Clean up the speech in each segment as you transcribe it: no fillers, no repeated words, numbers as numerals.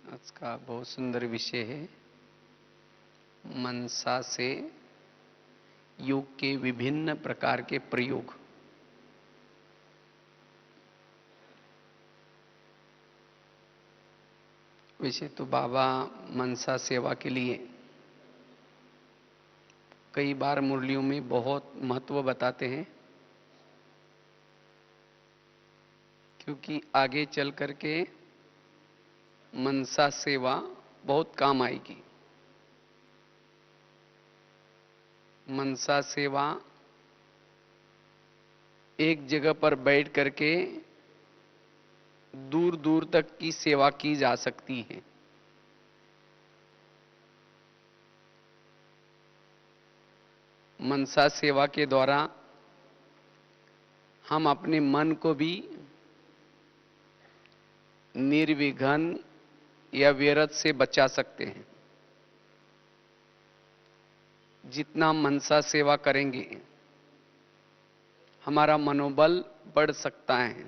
आज का बहुत सुंदर विषय है। मनसा से योग के विभिन्न प्रकार के प्रयोग। वैसे तो बाबा मनसा सेवा के लिए कई बार मुरलियों में बहुत महत्व बताते हैं, क्योंकि आगे चल करके मनसा सेवा बहुत काम आएगी। मनसा सेवा एक जगह पर बैठ करके दूर दूर तक की सेवा की जा सकती है। मनसा सेवा के द्वारा हम अपने मन को भी निर्विघ्न या व्यर्थ से बचा सकते हैं। जितना मनसा सेवा करेंगे हमारा मनोबल बढ़ सकता है,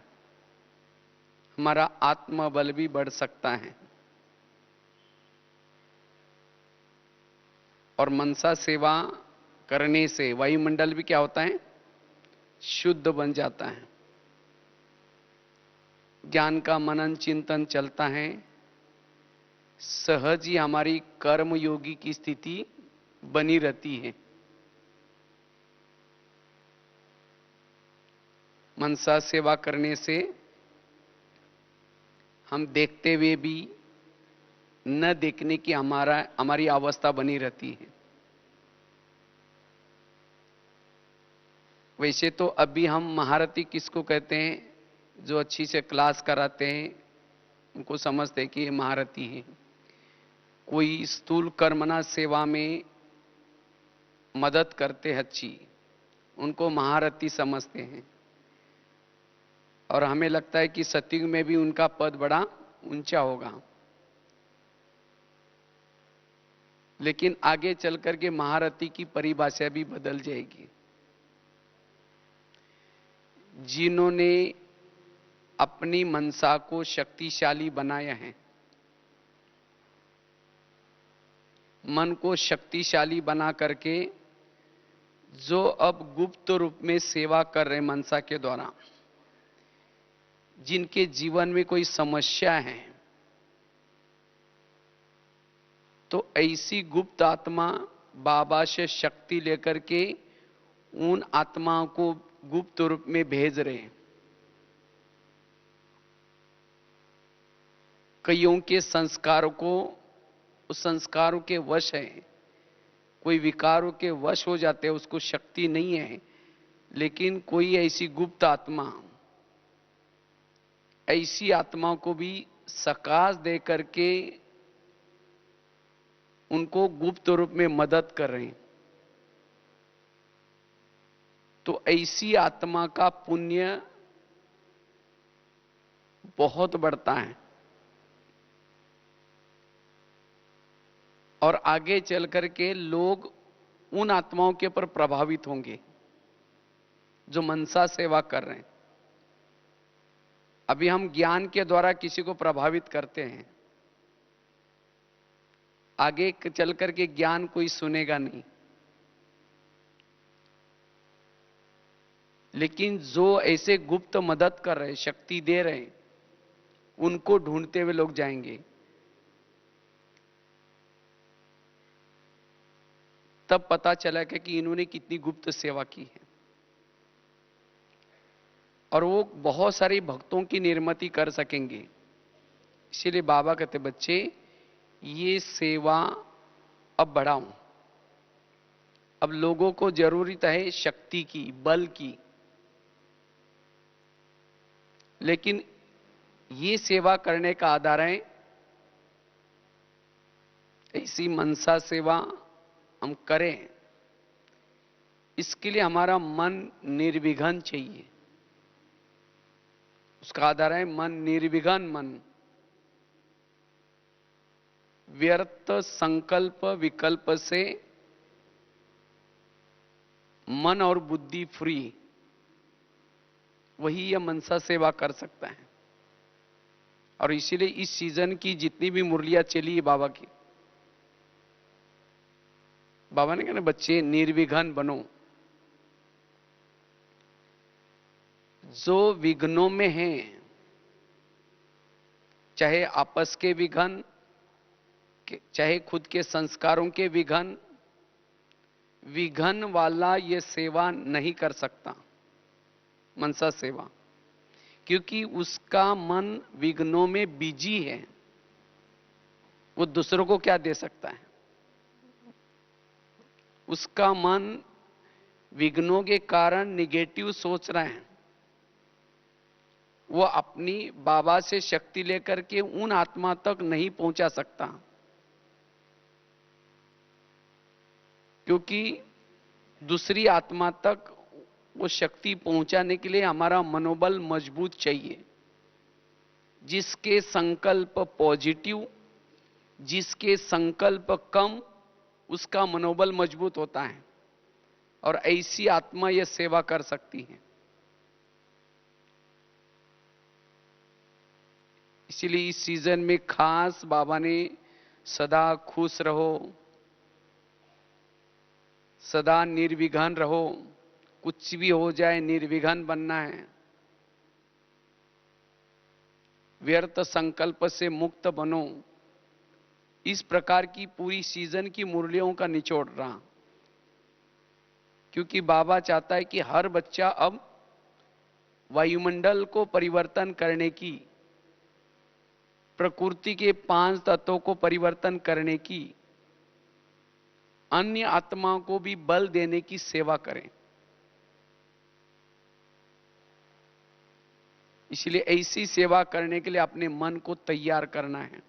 हमारा आत्मबल भी बढ़ सकता है। और मनसा सेवा करने से वायुमंडल भी क्या होता है, शुद्ध बन जाता है। ज्ञान का मनन चिंतन चलता है, सहज ही हमारी कर्म योगी की स्थिति बनी रहती है। मनसा सेवा करने से हम देखते हुए भी न देखने की हमारी अवस्था बनी रहती है। वैसे तो अभी हम महारथी किसको कहते हैं? जो अच्छी से क्लास कराते हैं उनको समझते हैं कि ये महारथी है। कोई स्थूल कर्मना सेवा में मदद करते हैं अच्छी, उनको महारथी समझते हैं। और हमें लगता है कि सतयुग में भी उनका पद बड़ा ऊंचा होगा। लेकिन आगे चल करके महारथी की परिभाषा भी बदल जाएगी। जिन्होंने अपनी मनसा को शक्तिशाली बनाया है, मन को शक्तिशाली बना करके जो अब गुप्त रूप में सेवा कर रहे मनसा के द्वारा, जिनके जीवन में कोई समस्या है, तो ऐसी गुप्त आत्मा बाबा से शक्ति लेकर के उन आत्माओं को गुप्त रूप में भेज रहे हैं। कईयों के संस्कारों को उस संस्कारों के वश है, कोई विकारों के वश हो जाते हैं, उसको शक्ति नहीं है। लेकिन कोई ऐसी गुप्त आत्मा ऐसी आत्माओं को भी सकाश दे करके उनको गुप्त रूप में मदद कर रहे हैं। तो ऐसी आत्मा का पुण्य बहुत बढ़ता है और आगे चल करके लोग उन आत्माओं के ऊपर प्रभावित होंगे जो मनसा सेवा कर रहे हैं। अभी हम ज्ञान के द्वारा किसी को प्रभावित करते हैं, आगे चल करके ज्ञान कोई सुनेगा नहीं। लेकिन जो ऐसे गुप्त मदद कर रहे, शक्ति दे रहे, उनको ढूंढते हुए लोग जाएंगे। तब पता चला कि इन्होंने कितनी गुप्त सेवा की है। और वो बहुत सारे भक्तों की निर्मिति कर सकेंगे। इसीलिए बाबा कहते, बच्चे ये सेवा अब बढ़ाओ। अब लोगों को जरूरत है शक्ति की, बल की, लेकिन ये सेवा करने का आधार है ऐसी मनसा सेवा हम करें। इसके लिए हमारा मन निर्विघ्न चाहिए। उसका आधार है मन निर्विघ्न मन, व्यर्थ संकल्प विकल्प से मन और बुद्धि फ्री, वही यह मनसा सेवा कर सकता है। और इसीलिए इस सीजन की जितनी भी मुरलियां चली है बाबा की, बाबा ने कहा ना बच्चे निर्विघ्न बनो। जो विघ्नों में हैं, चाहे आपस के विघ्न, चाहे खुद के संस्कारों के विघ्न, विघ्न वाला ये सेवा नहीं कर सकता, मनसा सेवा, क्योंकि उसका मन विघ्नों में बिजी है। वो दूसरों को क्या दे सकता है? उसका मन विघ्नों के कारण निगेटिव सोच रहे हैं। वो अपनी बाबा से शक्ति लेकर के उन आत्मा तक नहीं पहुंचा सकता, क्योंकि दूसरी आत्मा तक वो शक्ति पहुंचाने के लिए हमारा मनोबल मजबूत चाहिए। जिसके संकल्प पॉजिटिव, जिसके संकल्प कम, उसका मनोबल मजबूत होता है और ऐसी आत्मा यह सेवा कर सकती है। इसीलिए इस सीजन में खास बाबा ने सदा खुश रहो, सदा निर्विघ्न रहो, कुछ भी हो जाए निर्विघ्न बनना है, व्यर्थ संकल्प से मुक्त बनो। इस प्रकार की पूरी सीजन की मुरलियों का निचोड़ रहा, क्योंकि बाबा चाहता है कि हर बच्चा अब वायुमंडल को परिवर्तन करने की, प्रकृति के 5 तत्वों को परिवर्तन करने की, अन्य आत्माओं को भी बल देने की सेवा करें। इसलिए ऐसी सेवा करने के लिए अपने मन को तैयार करना है।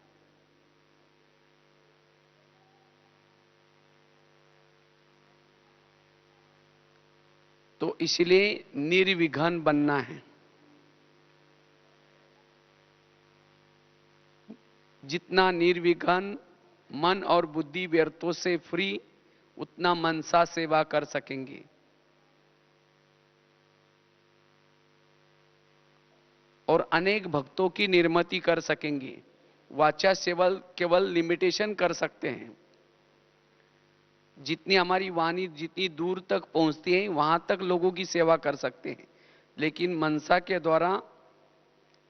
तो इसलिए निर्विघ्न बनना है। जितना निर्विघ्न मन और बुद्धि व्यर्थों से फ्री, उतना मनसा सेवा कर सकेंगे। और अनेक भक्तों की निर्मति कर सकेंगे। वाचा सेवा केवल लिमिटेशन कर सकते हैं, जितनी हमारी वाणी जितनी दूर तक पहुंचती है वहां तक लोगों की सेवा कर सकते हैं, लेकिन मनसा के द्वारा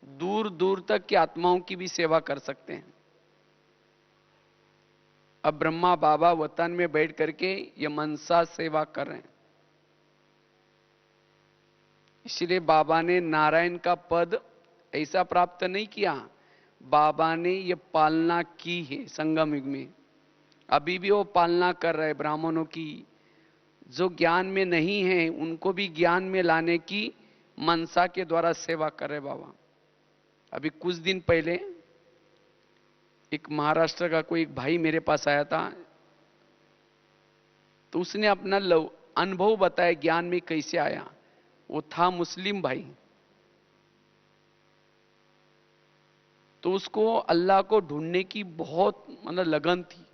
दूर दूर तक की आत्माओं की भी सेवा कर सकते हैं। अब ब्रह्मा बाबा वतन में बैठ करके ये मनसा सेवा कर रहे हैं। इसलिए बाबा ने नारायण का पद ऐसा प्राप्त नहीं किया, बाबा ने ये पालना की है संगम युग में। अभी भी वो पालना कर रहे ब्राह्मणों की, जो ज्ञान में नहीं है उनको भी ज्ञान में लाने की मनसा के द्वारा सेवा कर रहे बाबा। अभी कुछ दिन पहले एक महाराष्ट्र का कोई एक भाई मेरे पास आया था, तो उसने अपना अनुभव बताया ज्ञान में कैसे आया। वो था मुस्लिम भाई, तो उसको अल्लाह को ढूंढने की बहुत मतलब लगन थी,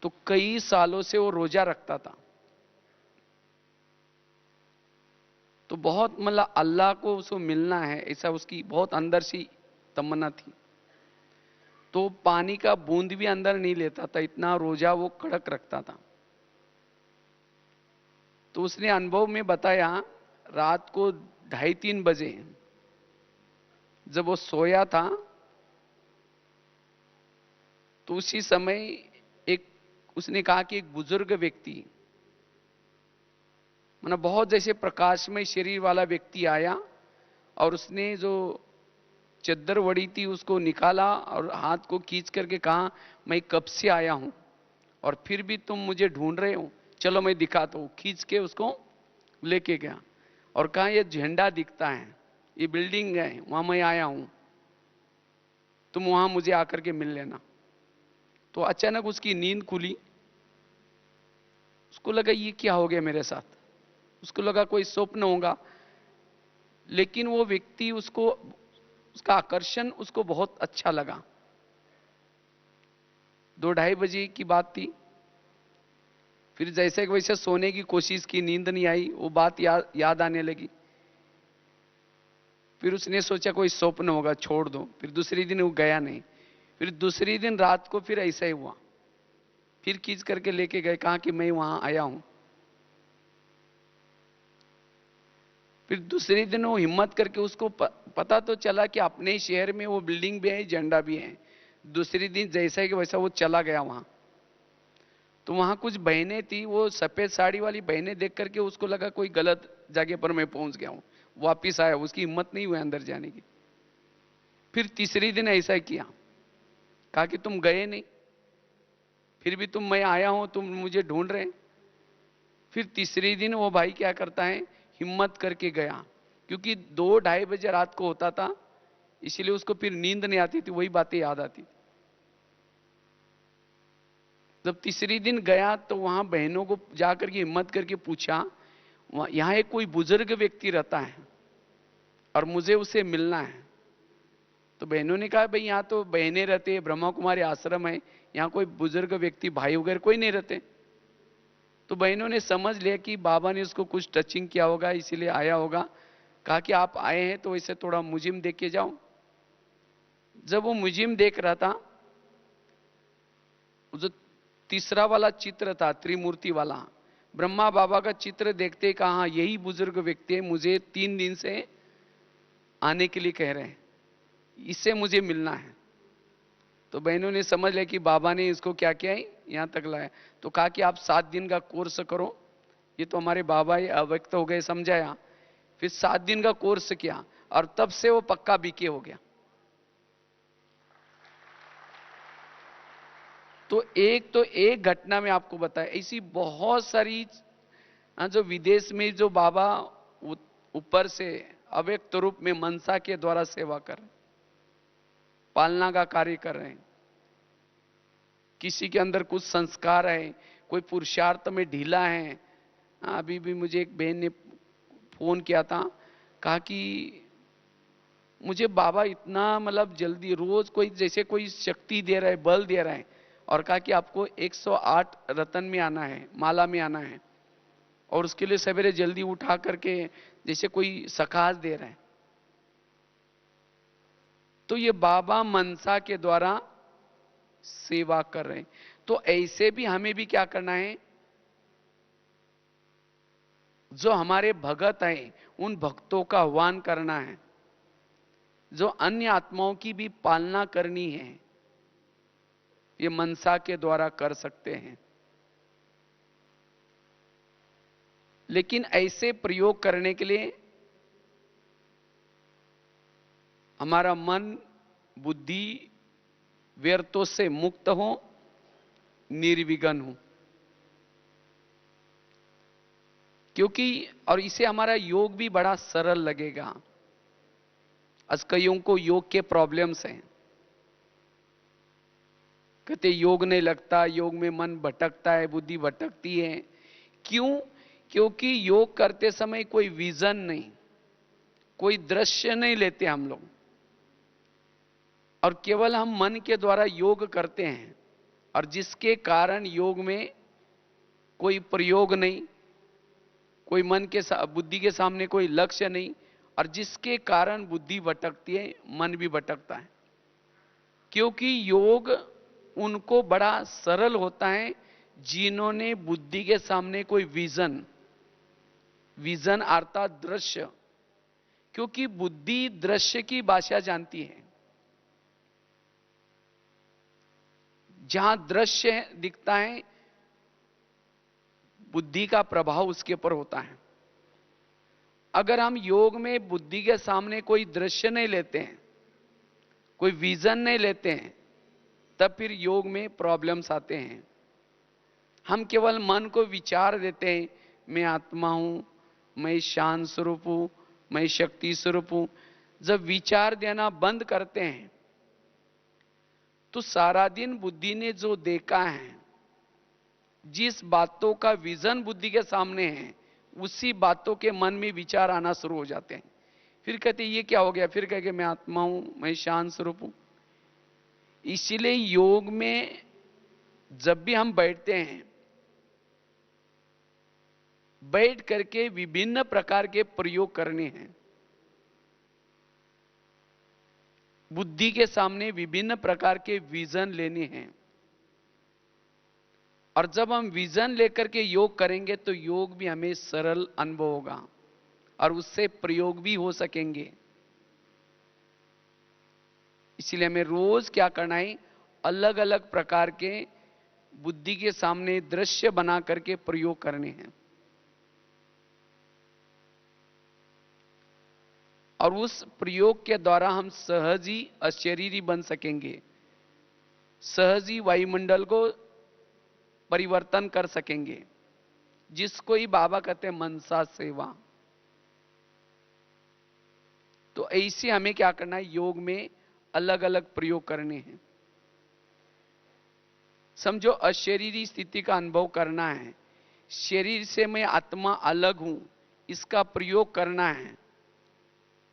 तो कई सालों से वो रोजा रखता था। तो बहुत मतलब अल्लाह को उसको मिलना है ऐसा उसकी बहुत अंदर सी तमन्ना थी। तो पानी का बूंद भी अंदर नहीं लेता था, इतना रोजा वो कड़क रखता था। तो उसने अनुभव में बताया, रात को 2:30-3 बजे जब वो सोया था, तो उसी समय एक उसने कहा कि एक बुजुर्ग व्यक्ति, मतलब बहुत जैसे प्रकाशमय शरीर वाला व्यक्ति आया और उसने जो चद्दर वड़ी थी उसको निकाला और हाथ को खींच करके कहा, मैं कब से आया हूं और फिर भी तुम मुझे ढूंढ रहे हो, चलो मैं दिखाता हूं। खींच के उसको लेके गया और कहा, यह झंडा दिखता है, ये बिल्डिंग है, वहां मैं आया हूं, तुम वहां मुझे आकर के मिल लेना। तो अचानक उसकी नींद खुली, उसको लगा ये क्या हो गया मेरे साथ, उसको लगा कोई स्वप्न होगा। लेकिन वो व्यक्ति उसको, उसका आकर्षण उसको बहुत अच्छा लगा। 2-2:30 बजे की बात थी। फिर जैसे वैसे सोने की कोशिश की, नींद नहीं आई, वो बात याद आने लगी। फिर उसने सोचा कोई स्वप्न होगा, छोड़ दो। फिर दूसरे दिन वो गया नहीं। फिर दूसरी दिन रात को फिर ऐसा ही हुआ, फिर खींच करके लेके गए, कहा कि मैं वहां आया हूं। फिर दूसरे दिन वो हिम्मत करके, उसको पता तो चला कि अपने शहर में वो बिल्डिंग भी है, झंडा भी है। दूसरे दिन जैसा कि वैसा वो चला गया वहां। तो वहां कुछ बहनें थी, वो सफेद साड़ी वाली बहनें देख करके उसको लगा कोई गलत जगह पर मैं पहुंच गया हूं। वापिस आया, उसकी हिम्मत नहीं हुई अंदर जाने की। फिर तीसरे दिन ऐसा किया, कहा कि तुम गए नहीं, फिर भी तुम, मैं आया हूं, तुम मुझे ढूंढ रहे हैं। फिर तीसरे दिन वो भाई क्या करता है, हिम्मत करके गया, क्योंकि 2-2:30 बजे रात को होता था, इसलिए उसको फिर नींद नहीं आती थी, वही बातें याद आती। जब तीसरी दिन गया तो वहां बहनों को जाकर के हिम्मत करके पूछा, यहां एक कोई बुजुर्ग व्यक्ति रहता है और मुझे उसे मिलना है। तो बहनों ने कहा, भाई यहां तो बहनें रहते हैं, ब्रह्मा कुमारी आश्रम है, यहां कोई बुजुर्ग व्यक्ति भाई वगैरह कोई नहीं रहते। तो बहनों ने समझ लिया कि बाबा ने उसको कुछ टचिंग किया होगा, इसीलिए आया होगा। कहा कि आप आए हैं तो इसे थोड़ा म्यूजियम देख के जाओ। जब वो म्यूजियम देख रहा था, जो तीसरा वाला चित्र था, त्रिमूर्ति वाला, ब्रह्मा बाबा का चित्र देखते कहा, यही बुजुर्ग व्यक्ति है, मुझे 3 दिन से आने के लिए कह रहे हैं, इससे मुझे मिलना है। तो बहनों ने समझ लिया कि बाबा ने इसको क्या किया है, यहां तक लाया। तो कहा कि आप 7 दिन का कोर्स करो। ये तो हमारे बाबा ही अव्यक्त हो गए, समझाया। फिर 7 दिन का कोर्स किया और तब से वो पक्का बीके हो गया। तो एक घटना में आपको बताया, ऐसी बहुत सारी जो विदेश में जो बाबा ऊपर से अव्यक्त रूप में मनसा के द्वारा सेवा कर, पालना का कार्य कर रहे हैं। किसी के अंदर कुछ संस्कार है, कोई पुरुषार्थ में ढीला है। अभी भी मुझे एक बहन ने फोन किया था, कहा कि मुझे बाबा इतना मतलब जल्दी रोज कोई जैसे कोई शक्ति दे रहा है, बल दे रहा है, और कहा कि आपको 108 रतन में आना है, माला में आना है, और उसके लिए सवेरे जल्दी उठा करके जैसे कोई सकाश दे रहा है। तो ये बाबा मनसा के द्वारा सेवा कर रहे हैं। तो ऐसे भी हमें भी क्या करना है, जो हमारे भगत हैं उन भक्तों का आह्वान करना है, जो अन्य आत्माओं की भी पालना करनी है, ये मनसा के द्वारा कर सकते हैं। लेकिन ऐसे प्रयोग करने के लिए हमारा मन बुद्धि व्यर्थों से मुक्त हो, निर्विघ्न हो। क्योंकि और इसे हमारा योग भी बड़ा सरल लगेगा। आज कईयों को योग के प्रॉब्लम्स हैं, कहते योग नहीं लगता, योग में मन भटकता है, बुद्धि भटकती है। क्यों? क्योंकि योग करते समय कोई विजन नहीं, कोई दृश्य नहीं लेते हम लोग, और केवल हम मन के द्वारा योग करते हैं, और जिसके कारण योग में कोई प्रयोग नहीं, कोई मन के बुद्धि के सामने कोई लक्ष्य नहीं, और जिसके कारण बुद्धि भटकती है, मन भी भटकता है। क्योंकि योग उनको बड़ा सरल होता है जिन्होंने बुद्धि के सामने कोई विजन, विजन अर्थात दृश्य, क्योंकि बुद्धि दृश्य की भाषा जानती है। जहां दृश्य दिखता है, बुद्धि का प्रभाव उसके ऊपर होता है। अगर हम योग में बुद्धि के सामने कोई दृश्य नहीं लेते हैं, कोई विजन नहीं लेते हैं, तब फिर योग में प्रॉब्लम्स आते हैं। हम केवल मन को विचार देते हैं, मैं आत्मा हूं, मैं शांत स्वरूप हूं, मैं शक्ति स्वरूप हूं। जब विचार देना बंद करते हैं, तो सारा दिन बुद्धि ने जो देखा है, जिस बातों का विजन बुद्धि के सामने है, उसी बातों के मन में विचार आना शुरू हो जाते हैं। फिर कहते ये क्या हो गया, फिर कहेंगे मैं आत्मा हूं, मैं शांत स्वरूप हूं। इसीलिए योग में जब भी हम बैठते हैं, बैठ करके विभिन्न प्रकार के प्रयोग करने हैं। बुद्धि के सामने विभिन्न प्रकार के विजन लेने हैं, और जब हम विजन लेकर के योग करेंगे तो योग भी हमें सरल अनुभव होगा और उससे प्रयोग भी हो सकेंगे। इसलिए हमें रोज क्या करना है, अलग अलग प्रकार के बुद्धि के सामने दृश्य बना करके प्रयोग करने हैं, और उस प्रयोग के द्वारा हम सहज ही अशरीरी बन सकेंगे, सहज ही वायुमंडल को परिवर्तन कर सकेंगे, जिसको ही बाबा कहते हैं मनसा सेवा। तो ऐसे हमें क्या करना है, योग में अलग अलग प्रयोग करने हैं। समझो अशरीरी स्थिति का अनुभव करना है, शरीर से मैं आत्मा अलग हूं, इसका प्रयोग करना है।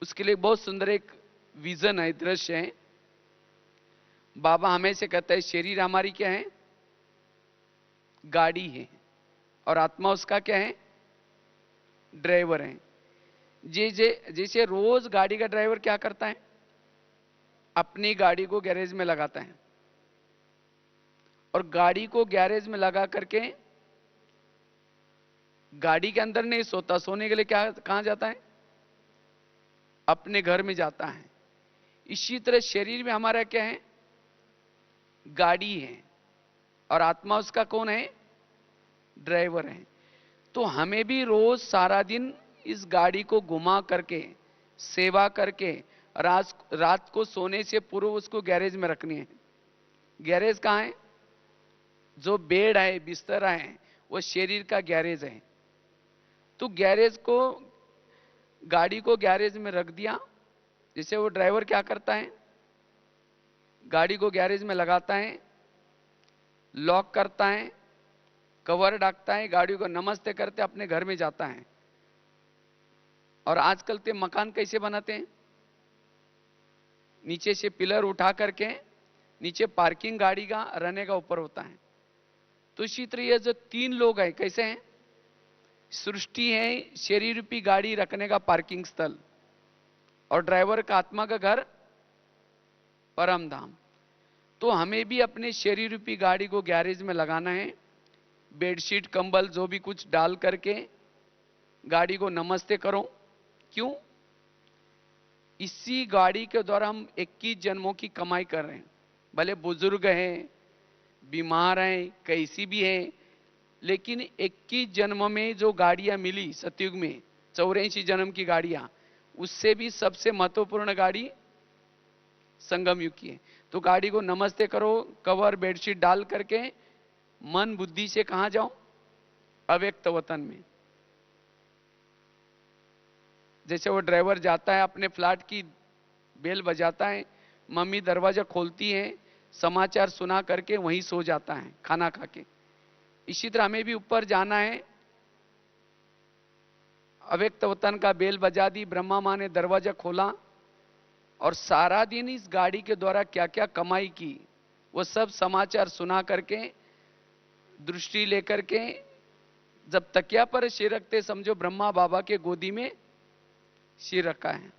उसके लिए बहुत सुंदर एक विजन है, दृश्य है। बाबा हमें से कहता है शरीर हमारी क्या है, गाड़ी है, और आत्मा उसका क्या है, ड्राइवर है। जैसे रोज गाड़ी का ड्राइवर क्या करता है, अपनी गाड़ी को गैरेज में लगाता है, और गाड़ी को गैरेज में लगा करके गाड़ी के अंदर नहीं सोता, सोने के लिए क्या कहां जाता है, अपने घर में जाता है। इसी तरह शरीर में हमारा क्या है, गाड़ी है, और आत्मा उसका कौन है, ड्राइवर है। तो हमें भी रोज सारा दिन इस गाड़ी को घुमा करके सेवा करके रात को सोने से पूर्व उसको गैरेज में रखनी है। गैरेज कहां है, जो बेड है, बिस्तरा है, वो शरीर का गैरेज है। तो गैरेज को, गाड़ी को गैरेज में रख दिया। जैसे वो ड्राइवर क्या करता है, गाड़ी को गैरेज में लगाता है, लॉक करता है, कवर ढकता है, गाड़ी को नमस्ते करते अपने घर में जाता है। और आजकल ते मकान कैसे बनाते हैं, नीचे से पिलर उठा करके नीचे पार्किंग गाड़ी का रहने का ऊपर होता है। तो इसी तरह ये जो तीन लोग हैं कैसे हैं, सृष्टि है शरीर रूपी गाड़ी रखने का पार्किंग स्थल, और ड्राइवर का आत्मा का घर परम धाम। तो हमें भी अपने शरीर रूपी गाड़ी को गैरेज में लगाना है, बेडशीट कंबल जो भी कुछ डाल करके गाड़ी को नमस्ते करो। क्यों, इसी गाड़ी के द्वारा हम 21 जन्मों की कमाई कर रहे हैं। भले बुजुर्ग हैं, बीमार हैं, कैसी भी हैं, लेकिन 21 जन्म में जो गाड़ियां मिली सतयुग में, 84 जन्म की गाड़ियां, उससे भी सबसे महत्वपूर्ण गाड़ी संगम युग की है। तो गाड़ी को नमस्ते करो, कवर बेडशीट डाल करके मन बुद्धि से कहां जाओ, अव्यक्त वतन में। जैसे वो ड्राइवर जाता है, अपने फ्लैट की बेल बजाता है, मम्मी दरवाजा खोलती है, समाचार सुना करके वहीं सो जाता है खाना खा के। इसी तरह हमें भी ऊपर जाना है, अव्यक्त वतन का बेल बजा दी, ब्रह्मा माँ ने दरवाजा खोला, और सारा दिन इस गाड़ी के द्वारा क्या क्या कमाई की वो सब समाचार सुना करके दृष्टि लेकर के जब तकिया पर सिर रखते, समझो ब्रह्मा बाबा के गोदी में सिर रखा है।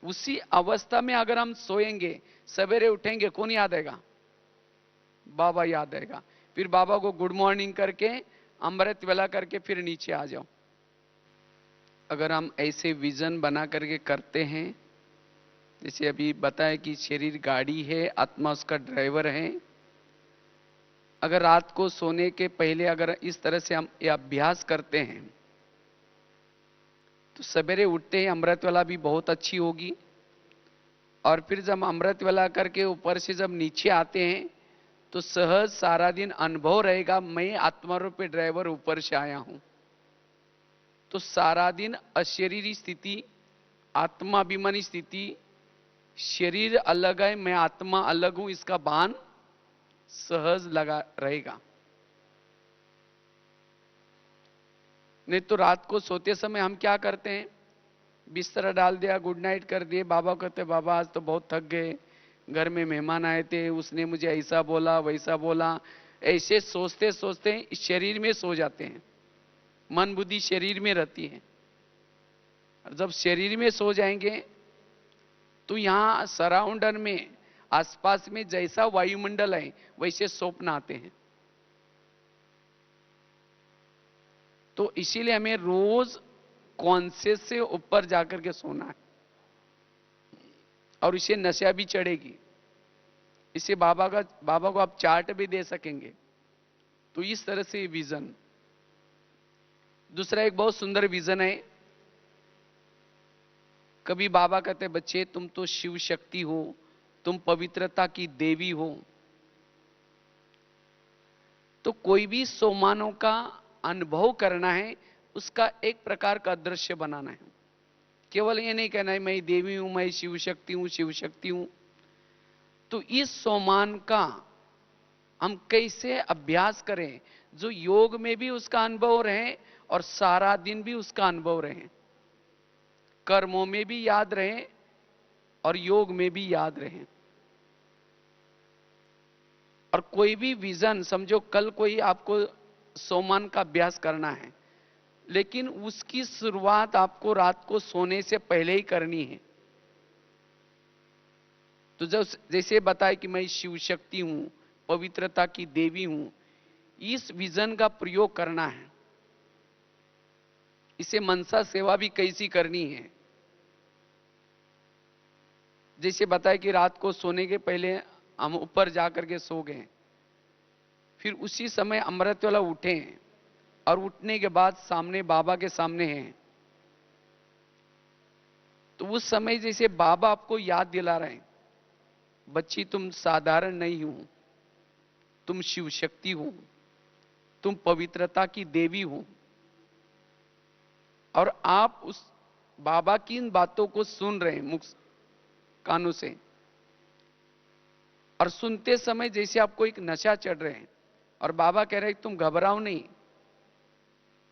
उसी अवस्था में अगर हम सोएंगे, सवेरे उठेंगे, कौन याद आएगा, बाबा याद आएगा। फिर बाबा को गुड मॉर्निंग करके अमृत वेला करके फिर नीचे आ जाओ। अगर हम ऐसे विजन बना करके करते हैं, जैसे अभी बताया कि शरीर गाड़ी है, आत्मा उसका ड्राइवर है। अगर रात को सोने के पहले अगर इस तरह से हम ये अभ्यास करते हैं तो सवेरे उठते ही अमृत वेला भी बहुत अच्छी होगी। और फिर जब अमृत वेला करके ऊपर से जब नीचे आते हैं तो सहज सारा दिन अनुभव रहेगा, मैं आत्मा रूपी ड्राइवर ऊपर से आया हूं। तो सारा दिन अशरीरी स्थिति, आत्माभिमानी स्थिति, शरीर अलग है, मैं आत्मा अलग हूं, इसका भान सहज लगा रहेगा। नहीं तो रात को सोते समय हम क्या करते हैं, बिस्तर डाल दिया, गुड नाइट कर दिए, बाबा कहते बाबा आज तो बहुत थक गए, घर में मेहमान आए थे, उसने मुझे ऐसा बोला वैसा बोला, ऐसे सोचते सोचते शरीर में सो जाते हैं। मन बुद्धि शरीर में रहती है, और जब शरीर में सो जाएंगे तो यहां सराउंडर में, आसपास में जैसा वायुमंडल है वैसे स्वप्न आते हैं। तो इसीलिए हमें रोज कॉन्शियस से ऊपर जाकर के सोना है, और इसे नशा भी चढ़ेगी। इसे बाबा को आप चार्ट भी दे सकेंगे। तो इस तरह से विजन। दूसरा एक बहुत सुंदर विजन है। कभी बाबा कहते बच्चे तुम तो शिव शक्ति हो, तुम पवित्रता की देवी हो। तो कोई भी सोमानों का अनुभव करना है, उसका एक प्रकार का दृश्य बनाना है। केवल ये नहीं कहना है मैं देवी हूं, मैं शिव शक्ति हूं, शिव शक्ति हूं। तो इस सोमान का हम कैसे अभ्यास करें जो योग में भी उसका अनुभव रहे और सारा दिन भी उसका अनुभव रहे, कर्मों में भी याद रहे और योग में भी याद रहे। और कोई भी विजन, समझो कल कोई आपको सोमान का अभ्यास करना है, लेकिन उसकी शुरुआत आपको रात को सोने से पहले ही करनी है। तो जब जैसे बताए कि मैं शिव शक्ति हूं, पवित्रता की देवी हूं, इस विजन का प्रयोग करना है। इसे मनसा सेवा भी कैसी करनी है। जैसे बताया कि रात को सोने के पहले हम ऊपर जाकर के सो गए, फिर उसी समय अमृत वाला उठे, और उठने के बाद सामने बाबा के सामने हैं, तो उस समय जैसे बाबा आपको याद दिला रहे हैं, बच्ची तुम साधारण नहीं हो, तुम शिव शक्ति हो, तुम पवित्रता की देवी हो। और आप उस बाबा की इन बातों को सुन रहे हैं मुख कानों से, और सुनते समय जैसे आपको एक नशा चढ़ रहे हैं, और बाबा कह रहे हैं तुम घबराओ नहीं,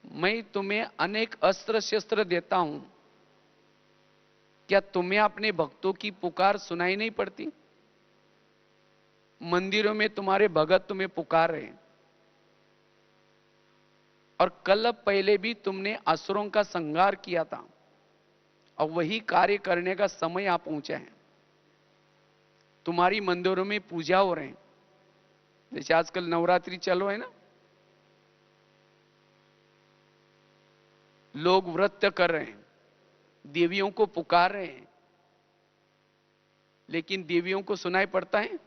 मैं तुम्हें अनेक अस्त्र शस्त्र देता हूं। क्या तुम्हें अपने भक्तों की पुकार सुनाई नहीं पड़ती? मंदिरों में तुम्हारे भगत तुम्हें पुकार रहे हैं, और कल पहले भी तुमने असुरों का संहार किया था, और वही कार्य करने का समय आ पहुंचा है। तुम्हारी मंदिरों में पूजा हो रहे हैं, जैसे आजकल नवरात्रि चलो है ना, लोग व्रत कर रहे हैं, देवियों को पुकार रहे हैं, लेकिन देवियों को सुनाई पड़ता है?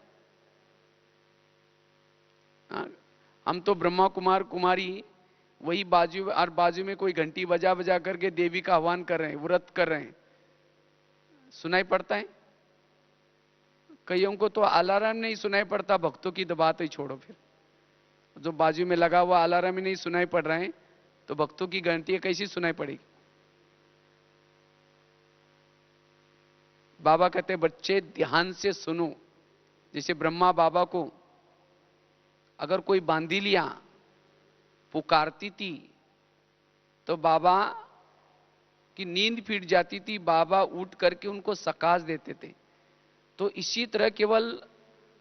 हाँ, हम तो ब्रह्मा कुमार कुमारी वही बाजू और बाजू में कोई घंटी बजा बजा करके देवी का आह्वान कर रहे हैं, व्रत कर रहे हैं, सुनाई पड़ता है? कईयों को तो अलार्म नहीं सुनाई पड़ता। भक्तों की तो बात ही छोड़ो, फिर जो बाजू में लगा हुआ अलार्म ही नहीं सुनाई पड़ रहा है, तो भक्तों की घंटी कैसी सुनाई पड़ेगी? बाबा कहते बच्चे ध्यान से सुनो। जैसे ब्रह्मा बाबा को अगर कोई बांधी लिया, पुकारती थी, तो बाबा की नींद फिट जाती थी, बाबा उठ करके उनको सकाश देते थे। तो इसी तरह केवल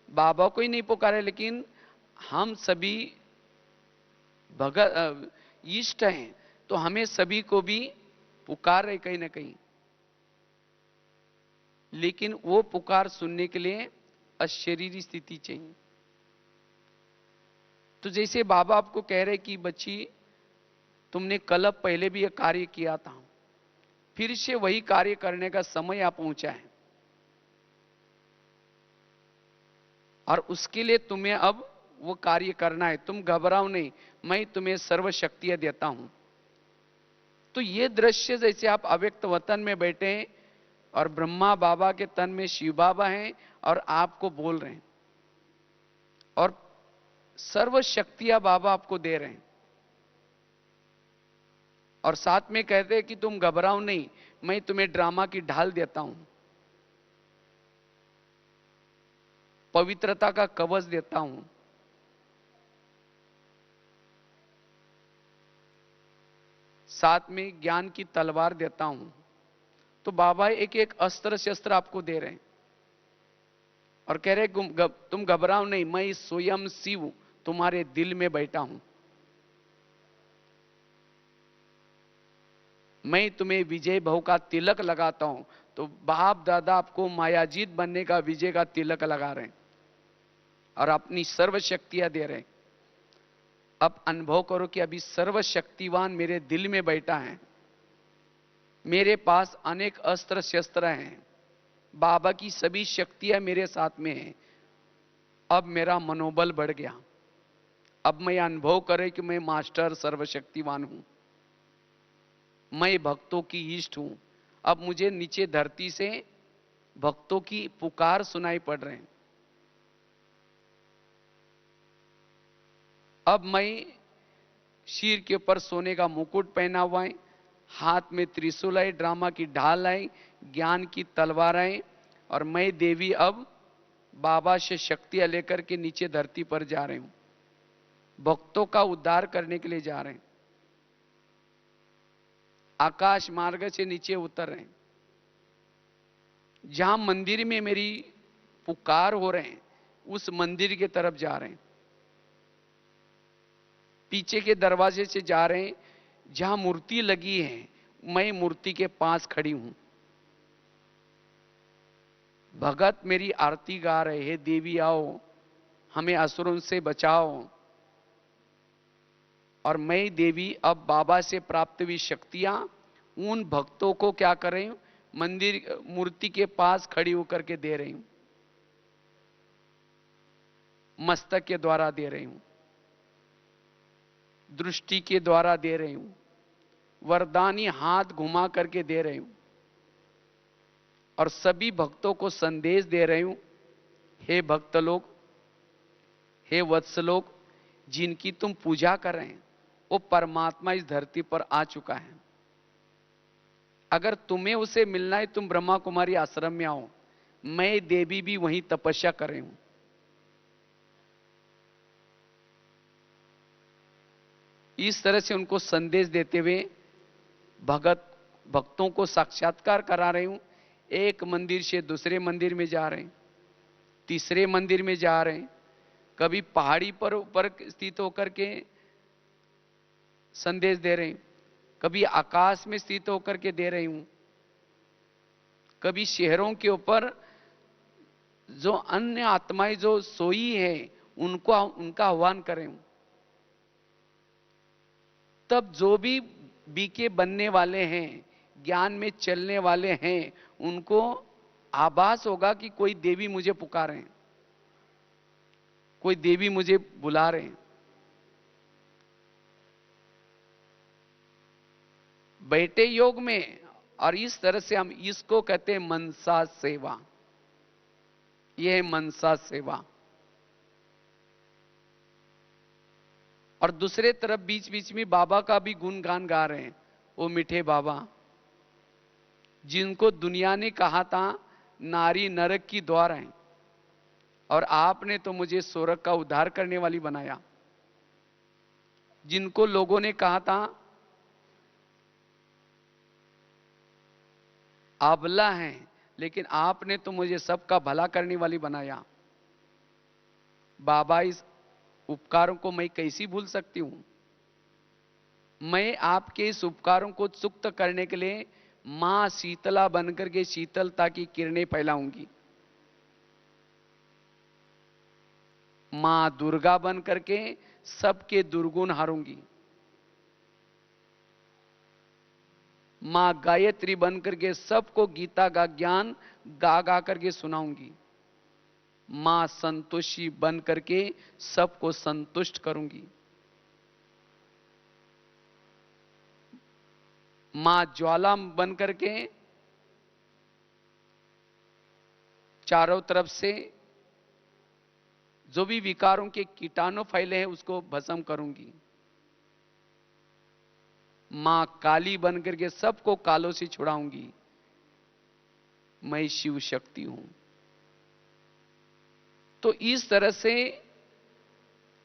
बाबा को ही नहीं पुकारे, लेकिन हम सभी भगत इष्ट हैं, तो हमें सभी को भी पुकार रहे कहीं ना कहीं। लेकिन वो पुकार सुनने के लिए अशरीरी स्थिति चाहिए। तो जैसे बाबा आपको कह रहे कि बच्ची तुमने कल पहले भी यह कार्य किया था, फिर से वही कार्य करने का समय आ पहुंचा है, और उसके लिए तुम्हें अब वो कार्य करना है। तुम घबराओ नहीं, मैं तुम्हें सर्व शक्तियां देता हूं। तो ये दृश्य जैसे आप अव्यक्त वतन में बैठे हैं, और ब्रह्मा बाबा के तन में शिव बाबा हैं, और आपको बोल रहे हैं, और सर्व शक्तियां बाबा आपको दे रहे हैं, और साथ में कहते हैं कि तुम घबराओ नहीं, मैं तुम्हें ड्रामा की ढाल देता हूं, पवित्रता का कवच देता हूं, साथ में ज्ञान की तलवार देता हूं। तो बाबा एक एक अस्त्र शस्त्र आपको दे रहे हैं, और कह रहे तुम घबराओ नहीं, मैं स्वयं शिव तुम्हारे दिल में बैठा हूं, मैं तुम्हें विजय भव का तिलक लगाता हूं, तो बाप दादा आपको मायाजीत बनने का, विजय का तिलक लगा रहे हैं और अपनी सर्व शक्तियां दे रहे हैं। अब अनुभव करो कि अभी सर्वशक्तिवान मेरे दिल में बैठा है, मेरे पास अनेक अस्त्र शस्त्र हैं, बाबा की सभी शक्तियां मेरे साथ में हैं। अब मेरा मनोबल बढ़ गया। अब मैं अनुभव करे कि मैं मास्टर सर्वशक्तिवान हूं, मैं भक्तों की इष्ट हूं। अब मुझे नीचे धरती से भक्तों की पुकार सुनाई पड़ रहे हैं। अब मैं शीर के ऊपर सोने का मुकुट पहना हुआ है, हाथ में त्रिशूल है, ड्रामा की ढाल है, ज्ञान की तलवार है, और मैं देवी अब बाबा से शक्तियां लेकर के नीचे धरती पर जा रहे हूं, भक्तों का उद्धार करने के लिए जा रहे हैं। आकाश मार्ग से नीचे उतर रहे हैं, जहां मंदिर में मेरी पुकार हो रहे हैं उस मंदिर की तरफ जा रहे हैं। पीछे के दरवाजे से जा रहे हैं, जहां मूर्ति लगी है मैं मूर्ति के पास खड़ी हूं। भगत मेरी आरती गा रहे हैं, देवी आओ हमें असुरों से बचाओ। और मैं देवी अब बाबा से प्राप्त हुई शक्तियां उन भक्तों को क्या कर रही हूं, मंदिर मूर्ति के पास खड़ी होकर के दे रही हूं, मस्तक के द्वारा दे रही हूं, दृष्टि के द्वारा दे रही हूं, वरदानी हाथ घुमा करके दे रही हूं, और सभी भक्तों को संदेश दे रही हूं, हे भक्त लोग, हे वत्स लोग, जिनकी तुम पूजा कर रहे हैं वो परमात्मा इस धरती पर आ चुका है। अगर तुम्हें उसे मिलना है तुम ब्रह्मा कुमारी आश्रम में आओ, मैं देवी भी वहीं तपस्या कर रही हूं। इस तरह से उनको संदेश देते हुए भक्तों को साक्षात्कार करा रही हूं। एक मंदिर से दूसरे मंदिर में जा रहे हैं, तीसरे मंदिर में जा रहे हैं, कभी पहाड़ी पर ऊपर स्थित होकर के संदेश दे रहे हैं, कभी आकाश में स्थित होकर के दे रही हूं, कभी शहरों के ऊपर जो अन्य आत्माएं जो सोई है उनका आह्वान कर रही हूं। तब जो भी बीके बनने वाले हैं, ज्ञान में चलने वाले हैं, उनको आभास होगा कि कोई देवी मुझे पुकारे हैं, कोई देवी मुझे बुला रहे हैं। बैठे योग में, और इस तरह से हम इसको कहते हैं मनसा सेवा। यह है मनसा सेवा। और दूसरे तरफ बीच बीच में बाबा का भी गुणगान गा रहे हैं, वो मीठे बाबा जिनको दुनिया ने कहा था नारी नरक की द्वार है, और आपने तो मुझे स्वर्ग का उद्धार करने वाली बनाया। जिनको लोगों ने कहा था अबला है, लेकिन आपने तो मुझे सबका भला करने वाली बनाया। बाबा इस उपकारों को मैं कैसी भूल सकती हूं। मैं आपके इस उपकारों को सुक्त करने के लिए मां शीतला बनकर के शीतलता की किरणें फैलाऊंगी, मां दुर्गा बनकर के सबके दुर्गुण हारूंगी, मां गायत्री बनकर के सबको गीता का ज्ञान गा गा करके सुनाऊंगी, मां संतोषी बन करके सबको संतुष्ट करूंगी, मां ज्वाला बन करके चारों तरफ से जो भी विकारों के कीटाणु फैले हैं उसको भस्म करूंगी, मां काली बन करके सबको कालों से छुड़ाऊंगी। मैं शिव शक्ति हूं। तो इस तरह से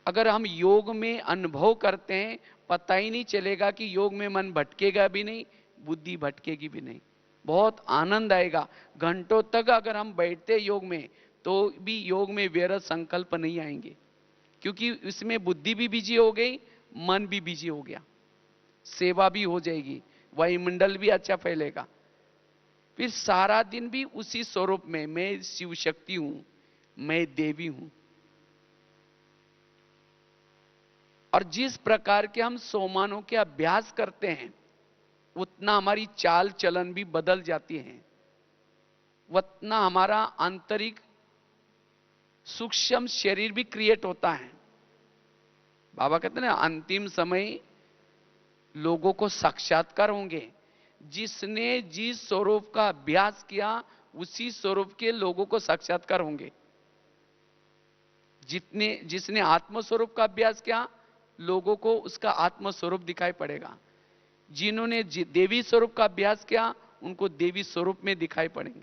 अगर हम योग में अनुभव करते हैं, पता ही नहीं चलेगा कि योग में मन भटकेगा भी नहीं, बुद्धि भटकेगी भी नहीं, बहुत आनंद आएगा। घंटों तक अगर हम बैठते योग में तो भी योग में व्यर्थ संकल्प नहीं आएंगे, क्योंकि इसमें बुद्धि भी बिजी हो गई, मन भी बिजी हो गया, सेवा भी हो जाएगी, वायुमंडल भी अच्छा फैलेगा। फिर सारा दिन भी उसी स्वरूप में, मैं शिव शक्ति हूं, मैं देवी हूं। और जिस प्रकार के हम सोमानों के अभ्यास करते हैं, उतना हमारी चाल चलन भी बदल जाती है, उतना हमारा आंतरिक सूक्ष्म शरीर भी क्रिएट होता है। बाबा कहते हैं ना, अंतिम समय लोगों को साक्षात्कार होंगे। जिसने जिस स्वरूप का अभ्यास किया, उसी स्वरूप के लोगों को साक्षात्कार होंगे। जिसने आत्म स्वरूप का अभ्यास किया, लोगों को उसका आत्म स्वरूप दिखाई पड़ेगा। जिन्होंने देवी स्वरूप का अभ्यास किया, उनको देवी स्वरूप में दिखाई पड़ेंगे।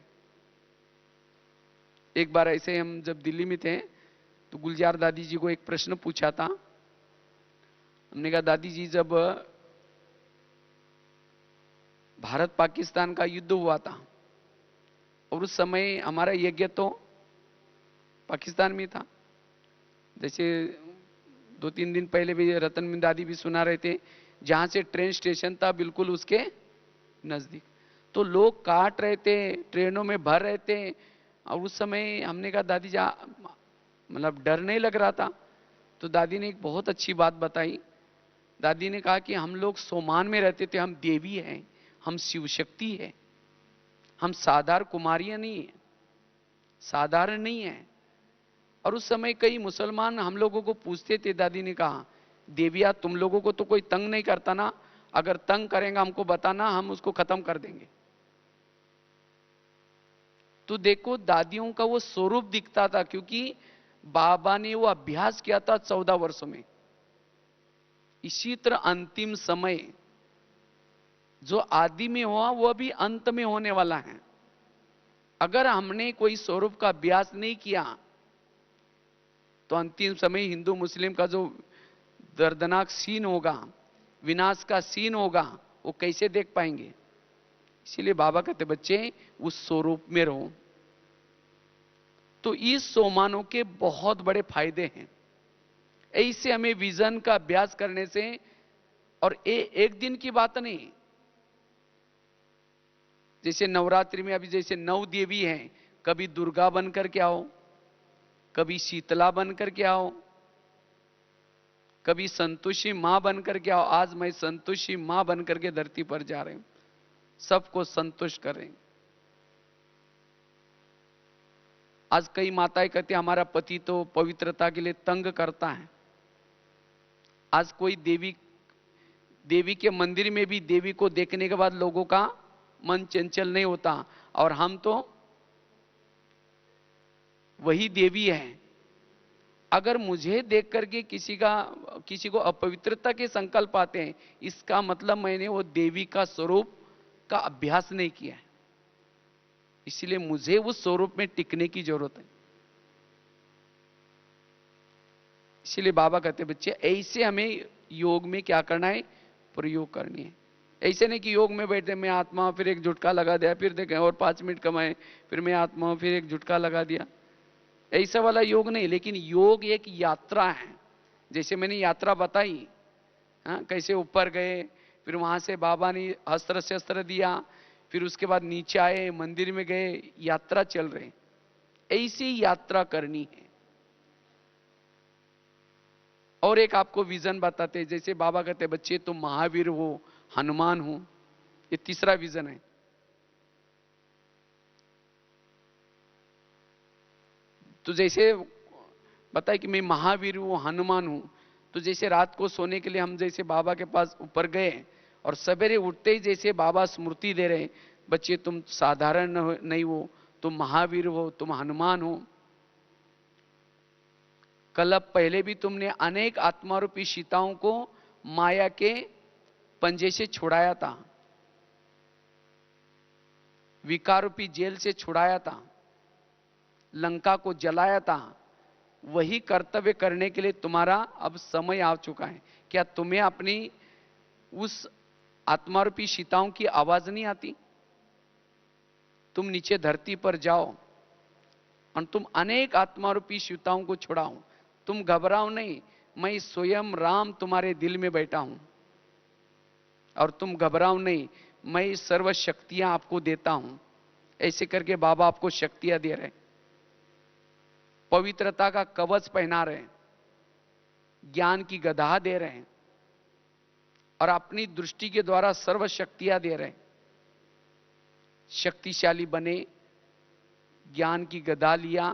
एक बार ऐसे हम जब दिल्ली में थे, तो गुलजार दादी जी को एक प्रश्न पूछा था। हमने कहा, दादी जी, जब भारत पाकिस्तान का युद्ध हुआ था और उस समय हमारा यज्ञ तो पाकिस्तान में था, जैसे 2-3 दिन पहले भी रतन दादी भी सुना रहे थे, जहां से ट्रेन स्टेशन था बिल्कुल उसके नजदीक, तो लोग काट रहे थे, ट्रेनों में भर रहे थे। और उस समय हमने कहा, दादी जी, मतलब डर नहीं लग रहा था? तो दादी ने एक बहुत अच्छी बात बताई। दादी ने कहा कि हम लोग सोमान में रहते थे, हम देवी हैं, हम शिव शक्ति है, हम साधारण कुमारियां नहीं है, साधारण नहीं है। और उस समय कई मुसलमान हम लोगों को पूछते थे। दादी ने कहा, देविया, तुम लोगों को तो कोई तंग नहीं करता ना? अगर तंग करेंगे हमको बताना, हम उसको खत्म कर देंगे। तो देखो, दादियों का वो स्वरूप दिखता था, क्योंकि बाबा ने वो अभ्यास किया था 14 वर्षों में। इसी तरह अंतिम समय जो आदि में हुआ, वो भी अंत में होने वाला है। अगर हमने कोई स्वरूप का अभ्यास नहीं किया, तो अंतिम समय हिंदू मुस्लिम का जो दर्दनाक सीन होगा, विनाश का सीन होगा, वो कैसे देख पाएंगे? इसीलिए बाबा कहते, बच्चे उस स्वरूप में रहो। तो इस सोमानों के बहुत बड़े फायदे हैं। ऐसे हमें विजन का अभ्यास करने से, और एक दिन की बात नहीं, जैसे नवरात्रि में अभी जैसे 9 देवी हैं, कभी दुर्गा बनकर के आओ, कभी शीतला बनकर के आओ, कभी संतोषी मां बनकर के आओ। आज मैं संतोषी मां बनकर के धरती पर जा रही हूं, सबको संतुष्ट कर रही हूं। आज कई माताएं कहती हैं, हमारा पति तो पवित्रता के लिए तंग करता है। आज कोई देवी के मंदिर में भी देवी को देखने के बाद लोगों का मन चंचल नहीं होता, और हम तो वही देवी है। अगर मुझे देख करके किसी को अपवित्रता के संकल्प आते हैं, इसका मतलब मैंने वो देवी का स्वरूप का अभ्यास नहीं किया है। इसलिए मुझे उस स्वरूप में टिकने की जरूरत है। इसलिए बाबा कहते, बच्चे, ऐसे हमें योग में क्या करना है? प्रयोग करनी है। ऐसे नहीं कि योग में बैठे मैं आत्मा, फिर एक झुटका लगा दिया, फिर देखें और 5 मिनट कमाए, फिर मैं आत्मा, फिर एक झुटका लगा दिया। ऐसा वाला योग नहीं। लेकिन योग एक यात्रा है। जैसे मैंने यात्रा बताई, हाँ, कैसे ऊपर गए, फिर वहां से बाबा ने अस्त्र शस्त्र दिया, फिर उसके बाद नीचे आए, मंदिर में गए, यात्रा चल रही। ऐसी यात्रा करनी है। और एक आपको विजन बताते, जैसे बाबा कहते, बच्चे तुम महावीर हो, हनुमान हो। ये तीसरा विजन है। तो जैसे बताए कि मैं महावीर हूं, हनुमान हूं, तो जैसे रात को सोने के लिए हम जैसे बाबा के पास ऊपर गए, और सवेरे उठते ही जैसे बाबा स्मृति दे रहे, बच्चे तुम साधारण नहीं हो, तुम महावीर हो, तुम हनुमान हो। कल पहले भी तुमने अनेक आत्मारूपी सीताओं को माया के पंजे से छुड़ाया था, विकारूपी जेल से छुड़ाया था, लंका को जलाया था। वही कर्तव्य करने के लिए तुम्हारा अब समय आ चुका है। क्या तुम्हें अपनी उस आत्मारूपी सीताओं की आवाज नहीं आती? तुम नीचे धरती पर जाओ और तुम अनेक आत्मारूपी सीताओं को छुड़ाओ। तुम घबराओ नहीं, मैं स्वयं राम तुम्हारे दिल में बैठा हूं, और तुम घबराओ नहीं, मैं सर्व शक्तियां आपको देता हूं। ऐसे करके बाबा आपको शक्तियां दे रहे हैं, पवित्रता का कवच पहना रहे हैं, ज्ञान की गदा दे रहे हैं और अपनी दृष्टि के द्वारा सर्व शक्तियां दे रहे हैं। शक्तिशाली बने, ज्ञान की गदा लिया,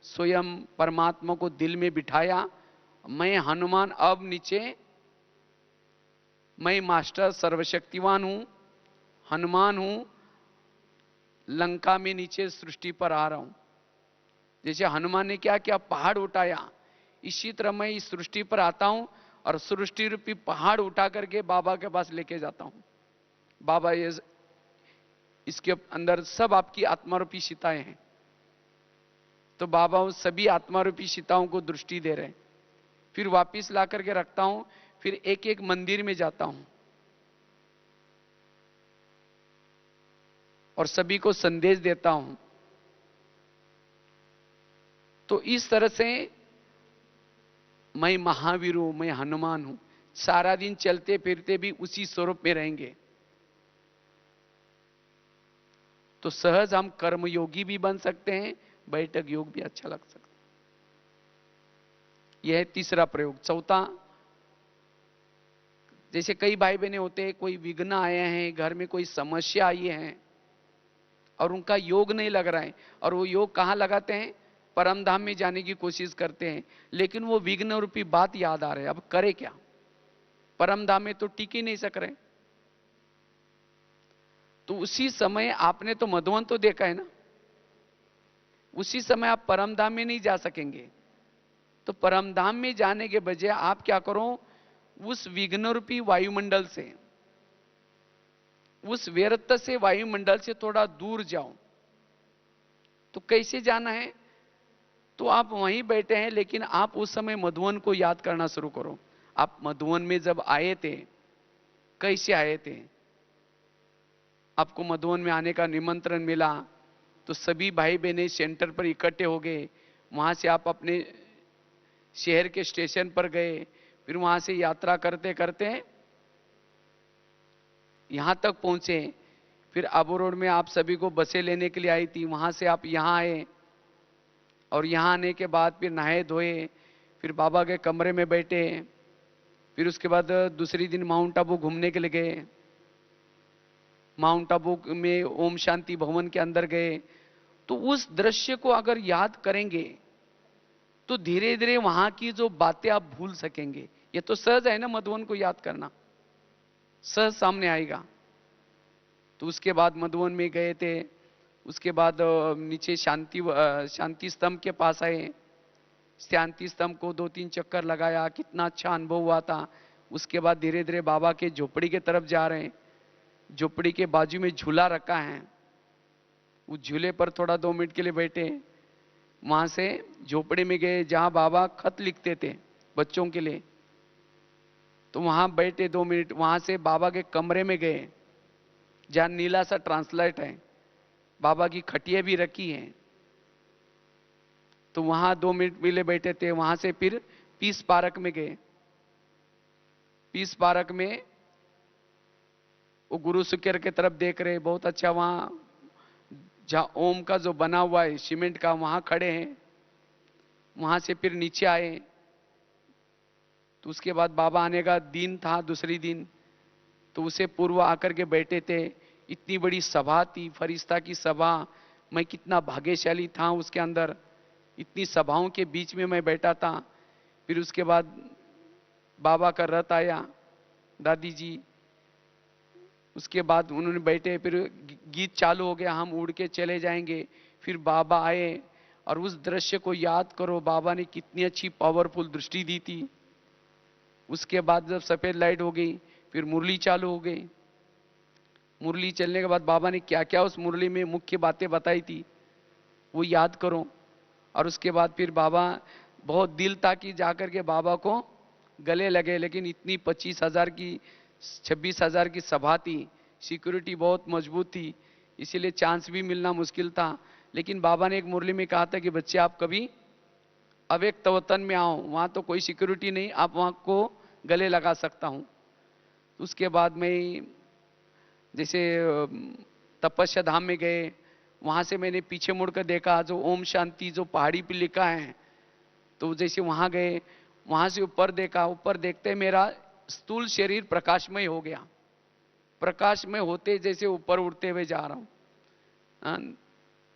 स्वयं परमात्मा को दिल में बिठाया, मैं हनुमान अब नीचे, मैं मास्टर सर्वशक्तिवान हूं, हनुमान हूं, लंका में नीचे सृष्टि पर आ रहा हूं। जैसे हनुमान ने क्या किया, पहाड़ उठाया, इसी तरह मैं इस सृष्टि पर आता हूं और सृष्टि रूपी पहाड़ उठा करके बाबा के पास लेके जाता हूं। बाबा ये इसके अंदर सब आपकी आत्मारूपी सीताएं हैं। तो बाबा उस सभी आत्मारूपी सीताओं को दृष्टि दे रहे हैं। फिर वापिस ला करके रखता हूं, फिर एक एक मंदिर में जाता हूं और सभी को संदेश देता हूं। तो इस तरह से मैं महावीर हूं, मैं हनुमान हूं, सारा दिन चलते फिरते भी उसी स्वरूप में रहेंगे तो सहज हम कर्मयोगी भी बन सकते हैं, बैठक योग भी अच्छा लग सकता है। यह है तीसरा प्रयोग। चौथा, जैसे कई भाई बहने होते हैं, कोई विघ्न आए हैं, घर में कोई समस्या आई है और उनका योग नहीं लग रहा है, और वो योग कहां लगाते हैं, परम धाम में जाने की कोशिश करते हैं, लेकिन वो विघ्न रूपी बात याद आ रहे, अब करे क्या, परम धाम में तो टिक ही नहीं सक रहे। तो उसी समय आपने तो मधुवन तो देखा है ना, उसी समय आप परम धाम में नहीं जा सकेंगे। तो परम धाम में जाने के बजाय आप क्या करो, उस विघ्न रूपी वायुमंडल से, उस व्यर्थ से वायुमंडल से थोड़ा दूर जाओ। तो कैसे जाना है, तो आप वहीं बैठे हैं, लेकिन आप उस समय मधुवन को याद करना शुरू करो। आप मधुवन में जब आए थे, कैसे आए थे, आपको मधुवन में आने का निमंत्रण मिला, तो सभी भाई बहने सेंटर पर इकट्ठे हो गए। वहां से आप अपने शहर के स्टेशन पर गए, फिर वहां से यात्रा करते करते यहां तक पहुंचे। फिर आबू रोड में आप सभी को बसें लेने के लिए आई थी, वहां से आप यहां आए और यहां आने के बाद फिर नहाए धोए, फिर बाबा के कमरे में बैठे, फिर उसके बाद दूसरी दिन माउंट आबू घूमने के लिए गए। माउंट आबू में ओम शांति भवन के अंदर गए। तो उस दृश्य को अगर याद करेंगे तो धीरे धीरे वहां की जो बातें आप भूल सकेंगे। ये तो सहज है ना, मधुवन को याद करना सहज सामने आएगा। तो उसके बाद मधुवन में गए थे, उसके बाद नीचे शांति स्तंभ के पास आए, शांति स्तंभ को 2-3 चक्कर लगाया, कितना अच्छा अनुभव हुआ था। उसके बाद धीरे धीरे बाबा के झोपड़ी के तरफ जा रहे हैं। झोपड़ी के बाजू में झूला रखा है, उस झूले पर थोड़ा 2 मिनट के लिए बैठे। वहां से झोपड़ी में गए जहां बाबा खत लिखते थे बच्चों के लिए, तो वहां बैठे 2 मिनट। वहां से बाबा के कमरे में गए जहां नीला सा ट्रांसलाइट है, बाबा की खटिया भी रखी है, तो वहां 2 मिनट मिले बैठे थे। वहां से फिर पीस पार्क में गए। पीस पार्क में वो गुरु सुकेर के तरफ देख रहे, बहुत अच्छा, वहां जहां ओम का जो बना हुआ है सीमेंट का, वहां खड़े हैं। वहां से फिर नीचे आए। तो उसके बाद बाबा आने का दिन था, दूसरी दिन, तो उसे पूर्व आकर के बैठे थे। इतनी बड़ी सभा थी, फरिश्ता की सभा, मैं कितना भाग्यशाली था उसके अंदर, इतनी सभाओं के बीच में मैं बैठा था। फिर उसके बाद बाबा का रथ आया, दादी जी, उसके बाद उन्होंने बैठे, फिर गीत चालू हो गया, हम उड़ के चले जाएंगे। फिर बाबा आए और उस दृश्य को याद करो, बाबा ने कितनी अच्छी पावरफुल दृष्टि दी थी। उसके बाद जब सफेद लाइट हो गई, फिर मुरली चालू हो गई। मुरली चलने के बाद बाबा ने क्या क्या उस मुरली में मुख्य बातें बताई थी, वो याद करो। और उसके बाद फिर बाबा, बहुत दिल था कि जाकर के बाबा को गले लगे, लेकिन इतनी 25,000 की 26,000 की सभा थी, सिक्योरिटी बहुत मजबूत थी, इसीलिए चांस भी मिलना मुश्किल था। लेकिन बाबा ने एक मुरली में कहा था कि बच्चे आप कभी अव्यक्त वतन में आओ, वहां तो कोई सिक्योरिटी नहीं, आप वहां को गले लगा सकता हूं। उसके बाद में जैसे तपस्या धाम में गए, वहां से मैंने पीछे मुड़कर देखा, जो ओम शांति जो पहाड़ी पे लिखा है, तो जैसे वहां गए, वहां से ऊपर देखा, ऊपर देखते मेरा स्थूल शरीर प्रकाशमय हो गया। प्रकाशमय होते जैसे ऊपर उड़ते हुए जा रहा हूं,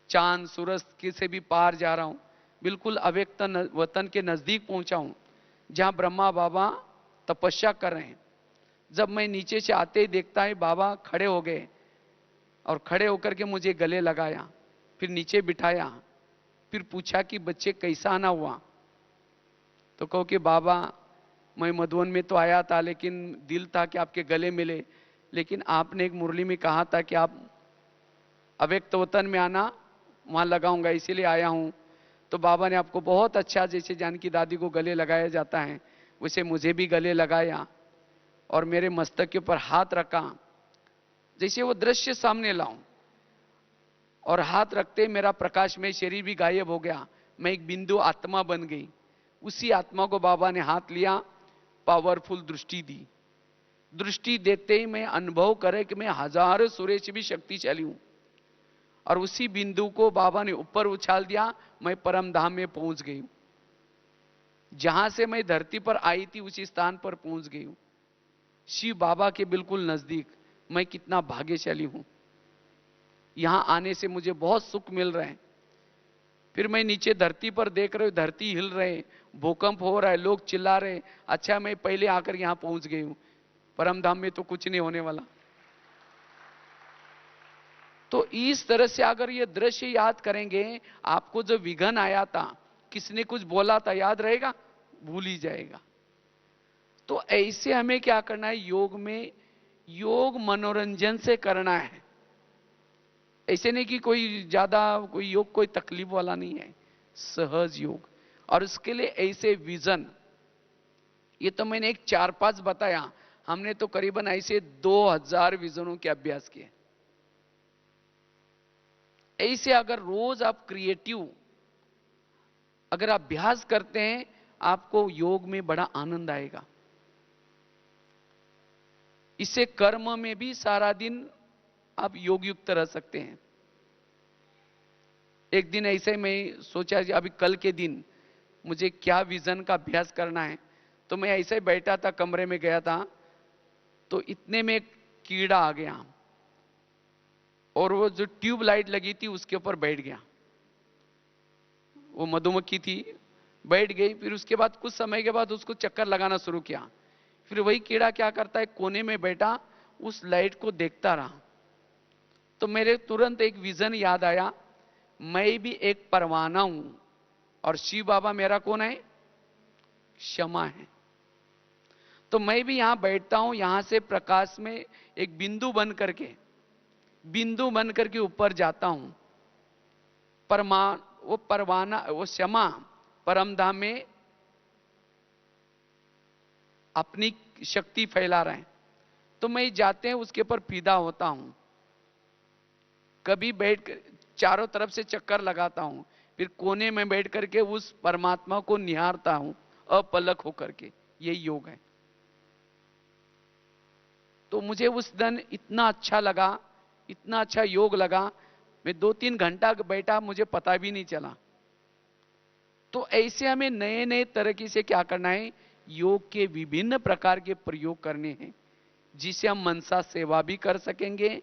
चांद सूरज के से भी पार जा रहा हूं, बिल्कुल अव्यक्त वतन के नजदीक पहुंचा हूं, जहां ब्रह्मा बाबा तपस्या कर रहे हैं। जब मैं नीचे से आते ही देखता है बाबा खड़े हो गए, और खड़े होकर के मुझे गले लगाया, फिर नीचे बिठाया, फिर पूछा कि बच्चे कैसा आना हुआ। तो कहो कि बाबा मैं मधुबन में तो आया था, लेकिन दिल था कि आपके गले मिले, लेकिन आपने एक मुरली में कहा था कि आप अव्यक्त वतन में आना, वहां लगाऊंगा, इसीलिए आया हूं। तो बाबा ने आपको बहुत अच्छा, जैसे जानकी दादी को गले लगाया जाता है वैसे मुझे भी गले लगाया, और मेरे मस्तक के ऊपर हाथ रखा, जैसे वो दृश्य सामने लाऊं, और हाथ रखते मेरा प्रकाश में शरीर भी गायब हो गया, मैं एक बिंदु आत्मा बन गई। उसी आत्मा को बाबा ने हाथ लिया, पावरफुल दृष्टि दी। दृष्टि देते ही मैं अनुभव करे कि मैं हजारों सूर्य से भी शक्तिशाली हूं, और उसी बिंदु को बाबा ने ऊपर उछाल दिया, मैं परम धाम में पहुंच गई हूं। जहां से मैं धरती पर आई थी उसी स्थान पर पहुंच गई हूं, शिव बाबा के बिल्कुल नजदीक। मैं कितना भाग्यशाली हूं, यहां आने से मुझे बहुत सुख मिल रहे हैं। फिर मैं नीचे धरती पर देख रहा हूं, धरती हिल रहे, भूकंप हो रहा है, लोग चिल्ला रहे, अच्छा मैं पहले आकर यहां पहुंच गई हूं, परम धाम में तो कुछ नहीं होने वाला। तो इस तरह से अगर ये दृश्य याद करेंगे, आपको जो विघन आया था, किसने कुछ बोला था, याद रहेगा? भूल ही जाएगा। तो ऐसे हमें क्या करना है योग में? योग मनोरंजन से करना है। ऐसे नहीं कि कोई ज्यादा कोई योग कोई तकलीफ वाला नहीं है, सहज योग। और उसके लिए ऐसे विजन, ये तो मैंने एक 4-5 बताया, हमने तो करीबन ऐसे 2000 विजनों के अभ्यास किए। ऐसे अगर रोज आप क्रिएटिव अगर अभ्यास करते हैं, आपको योग में बड़ा आनंद आएगा। इससे कर्म में भी सारा दिन आप योग युक्त रह सकते हैं। एक दिन ऐसे मैं सोचा कि अभी कल के दिन मुझे क्या विजन का अभ्यास करना है, तो मैं ऐसे ही बैठा था, कमरे में गया था, तो इतने में एक कीड़ा आ गया, और वो जो ट्यूब लाइट लगी थी उसके ऊपर बैठ गया। वो मधुमक्खी थी, बैठ गई। फिर उसके बाद कुछ समय के बाद उसको चक्कर लगाना शुरू किया। फिर वही कीड़ा क्या करता है, कोने में बैठा उस लाइट को देखता रहा। तो मेरे तुरंत एक विजन याद आया, मैं भी एक परवाना हूं, और शिव बाबा मेरा कौन है? क्षमा है। तो मैं भी यहां बैठता हूं, यहां से प्रकाश में एक बिंदु बन करके ऊपर जाता हूं। वो परवाना, वो क्षमा परमधाम में अपनी शक्ति फैला रहे हैं। तो मैं जाते हैं उसके ऊपर फीदा होता हूं, कभी बैठ कर चारों तरफ से चक्कर लगाता हूं, फिर कोने में बैठ करके उस परमात्मा को निहारता हूं अपलक होकर के। यही योग है। तो मुझे उस दिन इतना अच्छा लगा, इतना अच्छा योग लगा, मैं 2-3 घंटा बैठा, मुझे पता भी नहीं चला। तो ऐसे हमें नए नए तरीके से क्या करना है, योग के विभिन्न प्रकार के प्रयोग करने हैं, जिससे हम मनसा सेवा भी कर सकेंगे,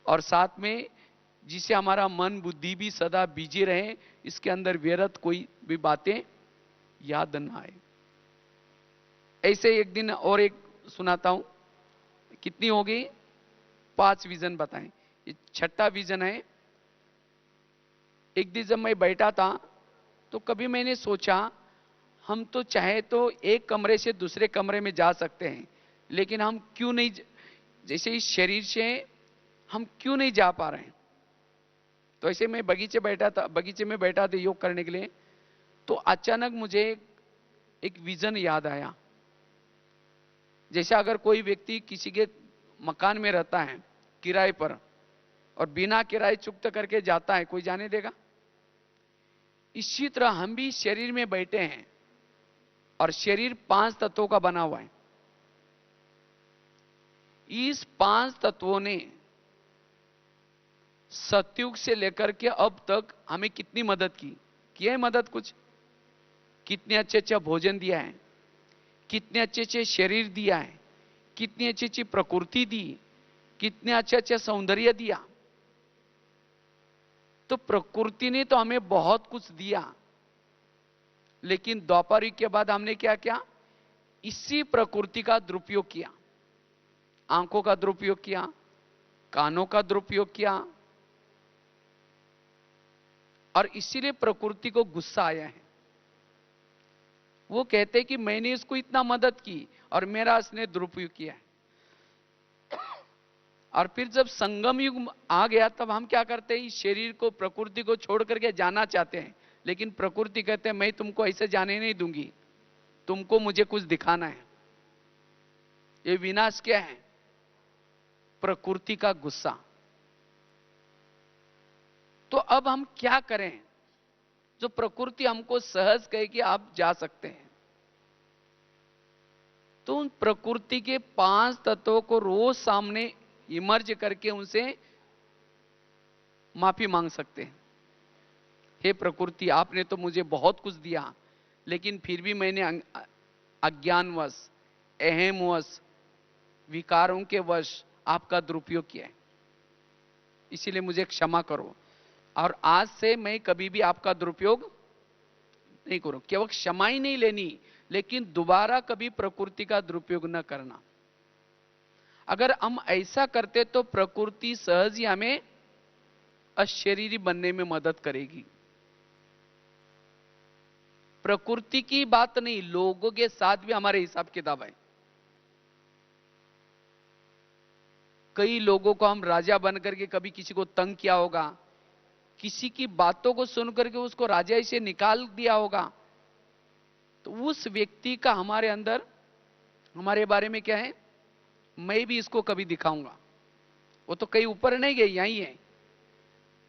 और साथ में जिससे हमारा मन बुद्धि भी सदा बिजी रहे, इसके अंदर व्यर्थ कोई भी बातें याद ना आए। ऐसे एक दिन और एक सुनाता हूं। कितनी हो गई? 5 विजन बताएं। ये 6ठा विजन है। एक दिन जब मैं बैठा था, तो कभी मैंने सोचा, हम तो चाहे तो एक कमरे से दूसरे कमरे में जा सकते हैं, लेकिन हम क्यों नहीं, जैसे इस शरीर से हम क्यों नहीं जा पा रहे हैं? तो ऐसे मैं बगीचे में बैठा था योग करने के लिए। तो अचानक मुझे एक विजन याद आया। जैसे अगर कोई व्यक्ति किसी के मकान में रहता है किराए पर, और बिना किराए चुकता करके जाता है, कोई जाने देगा? इसी तरह हम भी शरीर में बैठे हैं, और शरीर 5 तत्वों का बना हुआ है। इस 5 तत्वों ने सतयुग से लेकर के अब तक हमें कितनी मदद की है मदद कुछ? कितने अच्छे अच्छे भोजन दिया है, कितने अच्छे अच्छे शरीर दिया है, कितनी अच्छी अच्छी प्रकृति दी, कितने अच्छे अच्छे सौंदर्य दिया। तो प्रकृति ने तो हमें बहुत कुछ दिया, लेकिन द्वापर युग के बाद हमने क्या किया? इसी प्रकृति का दुरुपयोग किया। आंखों का दुरुपयोग किया, कानों का दुरुपयोग किया, और इसीलिए प्रकृति को गुस्सा आया है। वो कहते हैं कि मैंने इसको इतना मदद की और मेरा इसने दुरुपयोग किया है। और फिर जब संगम युग आ गया तब हम क्या करते हैं? इस शरीर को, प्रकृति को छोड़ करके जाना चाहते हैं, लेकिन प्रकृति कहते हैं मैं तुमको ऐसे जाने नहीं दूंगी, तुमको मुझे कुछ दिखाना है। ये विनाश क्या है? प्रकृति का गुस्सा। तो अब हम क्या करें? जो प्रकृति हमको सहज कहे कि आप जा सकते हैं, तो उन प्रकृति के 5 तत्वों को रोज सामने इमर्ज करके उनसे माफी मांग सकते हैं। हे प्रकृति, आपने तो मुझे बहुत कुछ दिया, लेकिन फिर भी मैंने अज्ञानवश, अहमवश, विकारों के वश आपका दुरुपयोग किया है, इसीलिए मुझे क्षमा करो। और आज से मैं कभी भी आपका दुरुपयोग नहीं करूं। केवल क्षमा ही नहीं लेनी, लेकिन दोबारा कभी प्रकृति का दुरुपयोग न करना। अगर हम ऐसा करते तो प्रकृति सहज ही हमें अशरीरी बनने में मदद करेगी। प्रकृति की बात नहीं, लोगों के साथ भी हमारे हिसाब किताब है। कई लोगों को हम राजा बनकर के कभी किसी को तंग किया होगा, किसी की बातों को सुनकर के उसको राजा से निकाल दिया होगा, तो उस व्यक्ति का हमारे अंदर, हमारे बारे में क्या है? मैं भी इसको कभी दिखाऊंगा। वो तो कहीं ऊपर नहीं गए, यहीं है।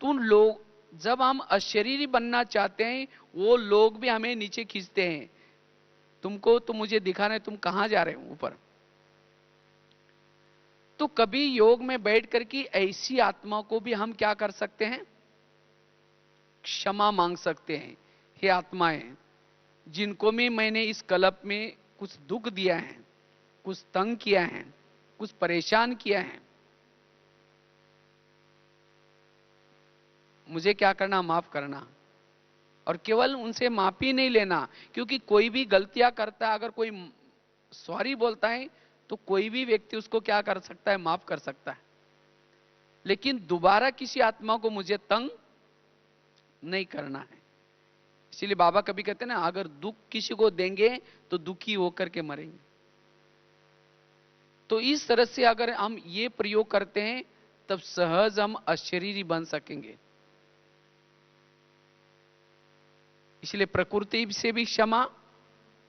तो उन लोग, जब हम अशरीरी बनना चाहते हैं, वो लोग भी हमें नीचे खींचते हैं। तुमको तो मुझे दिखाना है, तुम कहां जा रहे हो ऊपर। तो कभी योग में बैठ करके ऐसी आत्मा को भी हम क्या कर सकते हैं? क्षमा मांग सकते हैं। हे आत्माएं, जिनको भी मैंने इस कल्प में कुछ दुख दिया है, कुछ तंग किया है, कुछ परेशान किया है, मुझे क्या करना? माफ करना। और केवल उनसे माफी नहीं लेना, क्योंकि कोई भी गलतियां करता है, अगर कोई सॉरी बोलता है तो कोई भी व्यक्ति उसको क्या कर सकता है? माफ कर सकता है। लेकिन दोबारा किसी आत्मा को मुझे तंग नहीं करना है। इसीलिए बाबा कभी कहते हैं ना, अगर दुख किसी को देंगे तो दुखी होकर के मरेंगे। तो इस तरह से अगर हम ये प्रयोग करते हैं, तब सहज हम अशरीरी बन सकेंगे। इसलिए प्रकृति से भी क्षमा,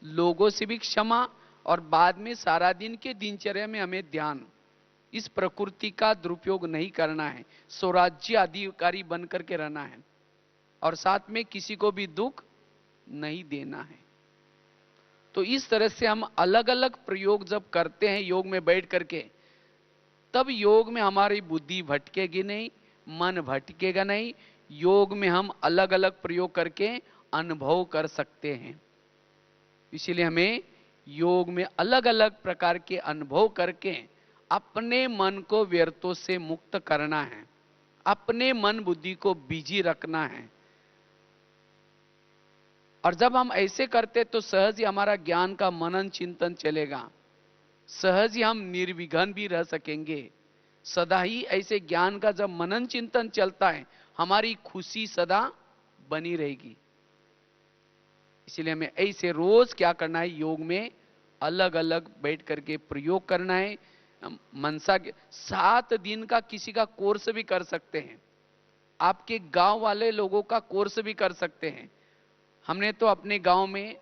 लोगों से भी क्षमा, और बाद में सारा दिन के दिनचर्या में हमें ध्यान, इस प्रकृति का दुरुपयोग नहीं करना है, स्वराज्य अधिकारी बनकर के रहना है, और साथ में किसी को भी दुख नहीं देना है। तो इस तरह से हम अलग अलग प्रयोग जब करते हैं योग में बैठ करके, तब योग में हमारी बुद्धि भटकेगी नहीं, मन भटकेगा नहीं। योग में हम अलग अलग प्रयोग करके अनुभव कर सकते हैं। इसीलिए हमें योग में अलग अलग प्रकार के अनुभव करके अपने मन को व्यर्थों से मुक्त करना है, अपने मन बुद्धि को बिजी रखना है। और जब हम ऐसे करते तो सहज ही हमारा ज्ञान का मनन चिंतन चलेगा, सहज ही हम निर्विघ्न भी रह सकेंगे। सदा ही ऐसे ज्ञान का जब मनन चिंतन चलता है, हमारी खुशी सदा बनी रहेगी। इसलिए हमें ऐसे रोज क्या करना है? योग में अलग अलग बैठ करके प्रयोग करना है। मनसा के 7 दिन का किसी का कोर्स भी कर सकते हैं, आपके गांव वाले लोगों का कोर्स भी कर सकते हैं। हमने तो अपने गांव में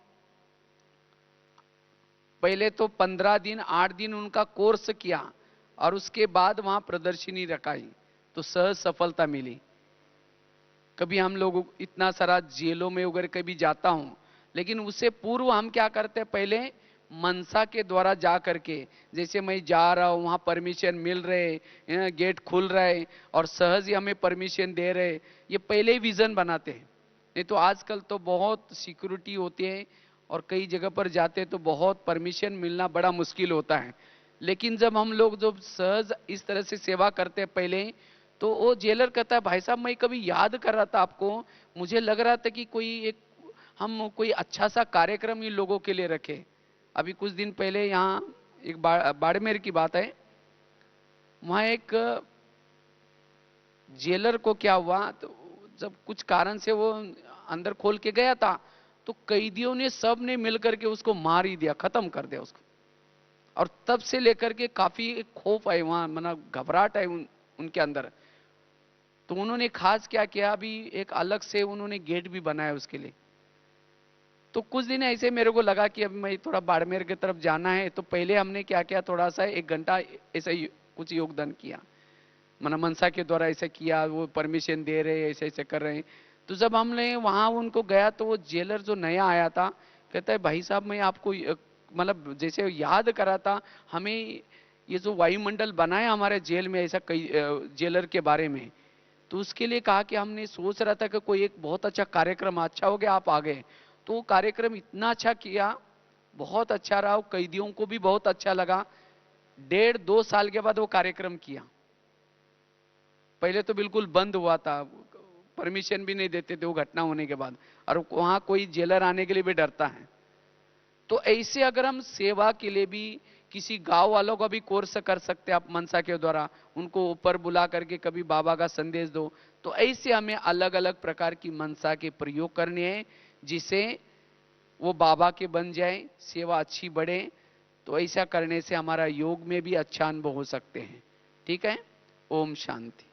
पहले तो 15 दिन 8 दिन उनका कोर्स किया, और उसके बाद वहां प्रदर्शनी रखाई, तो सहज सफलता मिली। कभी हम लोग इतना सारा जेलों में वगैरह कभी जाता हूं, लेकिन उससे पूर्व हम क्या करते हैं? पहले मनसा के द्वारा जा करके, जैसे मैं जा रहा हूं वहां परमिशन मिल रहे, गेट खुल रहा है और सहज ही हमें परमिशन दे रहे, ये पहले ही विजन बनाते हैं। नहीं तो आजकल तो बहुत सिक्योरिटी होती है और कई जगह पर जाते तो बहुत परमिशन मिलना बड़ा मुश्किल होता है। लेकिन जब हम लोग जो सहज इस तरह से सेवा करते हैं पहले, तो वो जेलर कहता है भाई साहब मैं कभी याद कर रहा था आपको, मुझे लग रहा था कि कोई एक हम कोई अच्छा सा कार्यक्रम इन लोगों के लिए रखे। अभी कुछ दिन पहले यहाँ एक बाड़मेर की बात है, वहां एक जेलर को क्या हुआ, तो जब कुछ कारण से वो अंदर खोल के गया था, तो कैदियों ने सब ने मिलकर के उसको मार ही दिया, खत्म कर दिया उसको। और तब से लेकर के काफी खौफ है वहां, मतलब घबराहट है उनके अंदर। तो उन्होंने खास क्या किया, अभी एक अलग से उन्होंने गेट भी बनाया उसके लिए। तो कुछ दिन ऐसे मेरे को लगा कि अब मैं थोड़ा बाड़मेर की तरफ जाना है, तो पहले हमने क्या किया, थोड़ा सा 1 घंटा ऐसा कुछ योगदान किया, मना मनसा के द्वारा ऐसे किया, वो परमिशन दे रहे ऐसे ऐसे कर रहे हैं। तो जब हमने वहां उनको गया, तो वो जेलर जो नया आया था कहता है भाई साहब मैं आपको मतलब जैसे याद करा था हमें ये जो वायुमंडल बनाया हमारे जेल में, ऐसा कई जेलर के बारे में। तो उसके लिए कहा कि हमने सोच रहा था कि कोई एक बहुत अच्छा कार्यक्रम, अच्छा हो गया आप आ गए। तो वो कार्यक्रम इतना अच्छा किया, बहुत अच्छा रहा, कैदियों को भी बहुत अच्छा लगा। 1.5-2 साल के बाद वो कार्यक्रम किया। पहले तो बिल्कुल बंद हुआ था, परमिशन भी नहीं देते थे वो घटना होने के बाद, और वहां कोई जेलर आने के लिए भी डरता है। तो ऐसे अगर हम सेवा के लिए भी किसी गांव वालों का भी कोर्स कर सकते हैं आप मनसा के द्वारा, उनको ऊपर बुला करके कभी बाबा का संदेश दो। तो ऐसे हमें अलग अलग प्रकार की मनसा के प्रयोग करने हैं, जिसे वो बाबा के बन जाए, सेवा अच्छी बढ़े। तो ऐसा करने से हमारा योग में भी अच्छा अनुभव हो सकते हैं। ठीक है, ओम शांति।